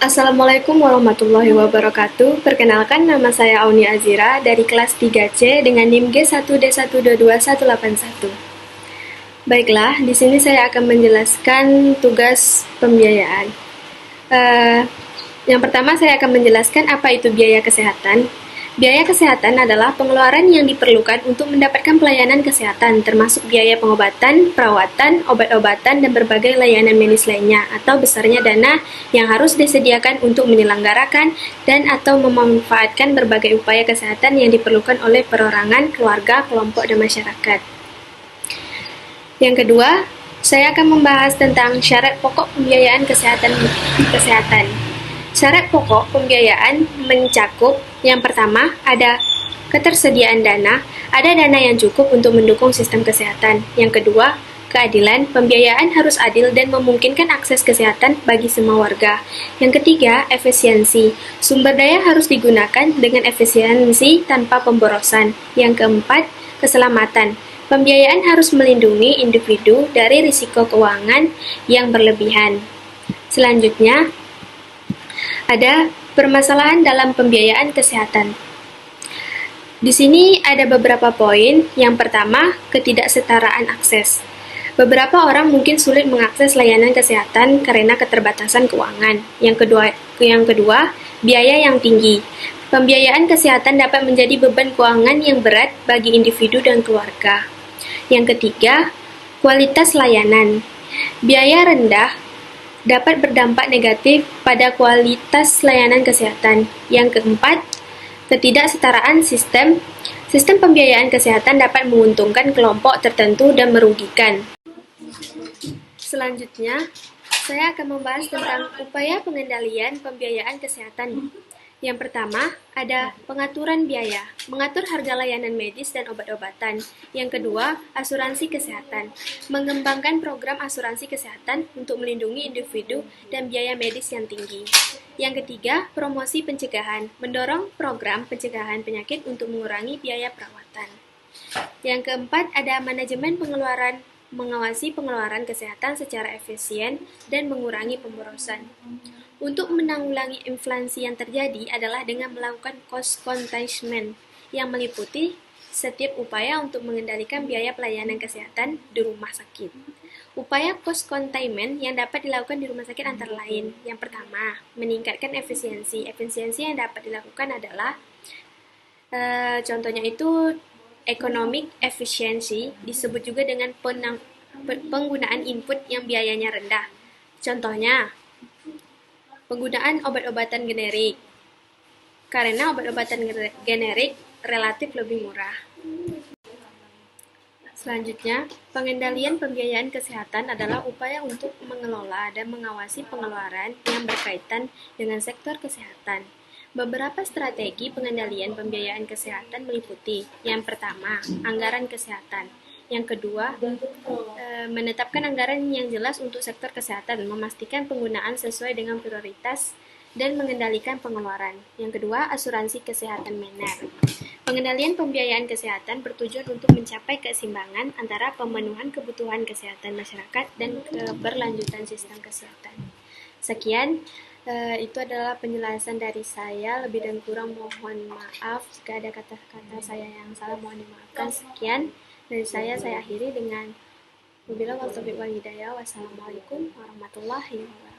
Assalamualaikum warahmatullahi wabarakatuh. Perkenalkan, nama saya Auni Azira dari kelas 3C dengan NIM G1D1221181. Baiklah, di sini saya akan menjelaskan tugas pembiayaan. Yang pertama, saya akan menjelaskan apa itu biaya kesehatan. Biaya kesehatan adalah pengeluaran yang diperlukan untuk mendapatkan pelayanan kesehatan, termasuk biaya pengobatan, perawatan, obat-obatan, dan berbagai layanan medis lainnya, atau besarnya dana yang harus disediakan untuk menyelenggarakan dan atau memanfaatkan berbagai upaya kesehatan yang diperlukan oleh perorangan, keluarga, kelompok, dan masyarakat. Yang kedua, saya akan membahas tentang syarat pokok pembiayaan kesehatan. Syarat pokok pembiayaan mencakup yang pertama, ada ketersediaan dana, ada dana yang cukup untuk mendukung sistem kesehatan. Yang kedua, keadilan, pembiayaan harus adil dan memungkinkan akses kesehatan bagi semua warga. Yang ketiga, efisiensi, sumber daya harus digunakan dengan efisiensi tanpa pemborosan. Yang keempat, keselamatan, pembiayaan harus melindungi individu dari risiko keuangan yang berlebihan. Selanjutnya, ada permasalahan dalam pembiayaan kesehatan. Di sini ada beberapa poin. Yang pertama, ketidaksetaraan akses. Beberapa orang mungkin sulit mengakses layanan kesehatan karena keterbatasan keuangan. Yang kedua, biaya yang tinggi. Pembiayaan kesehatan dapat menjadi beban keuangan yang berat bagi individu dan keluarga. Yang ketiga, kualitas layanan. Biaya rendah dapat berdampak negatif pada kualitas layanan kesehatan. Yang keempat, ketidaksetaraan sistem. Sistem pembiayaan kesehatan dapat menguntungkan kelompok tertentu dan merugikan. Selanjutnya, saya akan membahas tentang upaya pengendalian pembiayaan kesehatan. Yang pertama, ada pengaturan biaya, mengatur harga layanan medis dan obat-obatan. Yang kedua, asuransi kesehatan, mengembangkan program asuransi kesehatan untuk melindungi individu dan biaya medis yang tinggi. Yang ketiga, promosi pencegahan, mendorong program pencegahan penyakit untuk mengurangi biaya perawatan. Yang keempat, ada manajemen pengeluaran, mengawasi pengeluaran kesehatan secara efisien dan mengurangi pemborosan. Untuk menanggulangi inflasi yang terjadi adalah dengan melakukan cost containment yang meliputi setiap upaya untuk mengendalikan biaya pelayanan kesehatan di rumah sakit. Upaya cost containment yang dapat dilakukan di rumah sakit antara lain. Yang pertama, meningkatkan efisiensi. Efisiensi yang dapat dilakukan adalah contohnya itu economic efficiency, disebut juga dengan penggunaan input yang biayanya rendah. Contohnya, penggunaan obat-obatan generik, karena obat-obatan generik relatif lebih murah. Selanjutnya, pengendalian pembiayaan kesehatan adalah upaya untuk mengelola dan mengawasi pengeluaran yang berkaitan dengan sektor kesehatan. Beberapa strategi pengendalian pembiayaan kesehatan meliputi: yang pertama, anggaran kesehatan. Yang kedua, menetapkan anggaran yang jelas untuk sektor kesehatan, memastikan penggunaan sesuai dengan prioritas, dan mengendalikan pengeluaran. Yang kedua, asuransi kesehatan mener. Pengendalian pembiayaan kesehatan bertujuan untuk mencapai keseimbangan antara pemenuhan kebutuhan kesehatan masyarakat dan keberlanjutan sistem kesehatan. Sekian, itu adalah penjelasan dari saya. Lebih dan kurang mohon maaf jika ada kata-kata saya yang salah, mohon dimaafkan. Sekian dari saya akhiri dengan wabillahi taufiq wal hidayah. Wassalamualaikum warahmatullahi wabarakatuh.